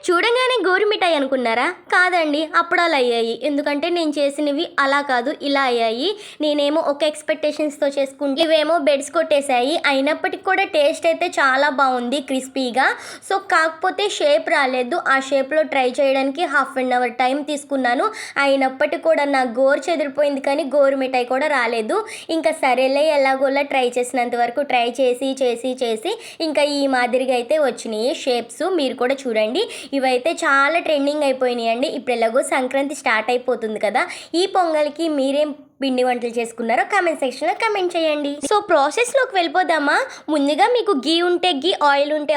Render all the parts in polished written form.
చూడంగానే గోరు మిఠాయి అనుకున్నారా? కాదండి, అప్పడాలు అయ్యాయి. ఎందుకంటే నేను చేసినవి అలా కాదు, ఇలా అయ్యాయి. నేనేమో ఒక ఎక్స్పెక్టేషన్స్తో చేసుకుంటే ఇవేమో బెడ్స్ కొట్టేశాయి. అయినప్పటికీ కూడా టేస్ట్ అయితే చాలా బాగుంది, క్రిస్పీగా. సో కాకపోతే షేప్ రాలేదు. ఆ షేప్లో ట్రై చేయడానికి హాఫ్ అన్ అవర్ టైం తీసుకున్నాను. అయినప్పటికీ కూడా నా గోరు చెదిరిపోయింది, కానీ గోరు మిఠాయి కూడా రాలేదు. ఇంకా సరేలే, ఎలాగోలా ట్రై చేసినంత వరకు ట్రై చేసి ఇంకా ఈ మాదిరిగా అయితే వచ్చినాయి షేప్స్. మీరు కూడా చూడండి, ఇవైతే చాలా ట్రెండింగ్ అయిపోయినాయి అండి. ఇప్పుడు ఎలాగో సంక్రాంతి స్టార్ట్ అయిపోతుంది కదా, ఈ పొంగల్కి మీరేం పిండి వంటలు చేసుకున్నారో కామెంట్ సెక్షన్లో కామెంట్ చేయండి. సో ప్రాసెస్లోకి వెళ్ళిపోదామా? ముందుగా మీకు గీ ఉంటే గీ, ఆయిల్ ఉంటే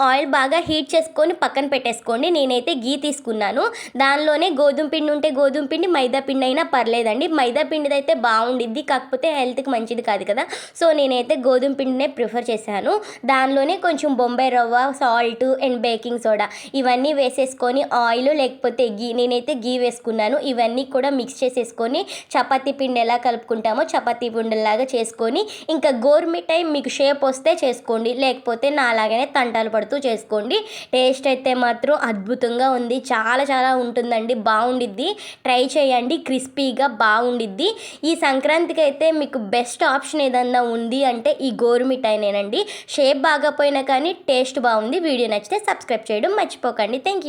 ఆయిల్ బాగా హీట్ చేసుకొని పక్కన పెట్టేసుకోండి. నేనైతే గీ తీసుకున్నాను. దానిలోనే గోధుమ పిండి ఉంటే గోధుమ పిండి, మైదా పిండి అయినా పర్లేదండి. మైదా పిండిది అయితే బాగుండిద్ది, కాకపోతే హెల్త్కి మంచిది కాదు కదా. సో నేనైతే గోధుమ పిండినే ప్రిఫర్ చేశాను. దానిలోనే కొంచెం బొంబాయి రవ్వ, సాల్ట్ అండ్ బేకింగ్ సోడా ఇవన్నీ వేసేసుకొని ఆయిల్ లేకపోతే గీ, నేనైతే గీ వేసుకున్నాను. ఇవన్నీ కూడా మిక్స్ చేసేసుకొని చపాతీ పిండి ఎలా కలుపుకుంటామో చపాతీ పిండిలాగా చేసుకొని, ఇంకా గోరు మిఠాయి మీకు షేప్ వస్తే చేసుకోండి, లేకపోతే నా అలాగనే తంటాలు పడుతూ చేసుకోండి. టేస్ట్ అయితే మాత్రం అద్భుతంగా ఉంది, చాలా చాలా ఉంటుందండి, బాగుండిద్ది. ట్రై చేయండి, క్రిస్పీగా బాగుండిద్ది. ఈ సంక్రాంతికి అయితే మీకు బెస్ట్ ఆప్షన్ ఏదన్నా ఉంది అంటే ఈ గోరు మిఠాయినేనండి. షేప్ బాగాపోయినా కానీ టేస్ట్ బాగుంది. వీడియో నచ్చితే సబ్స్క్రైబ్ చేయడం మర్చిపోకండి. Thank you.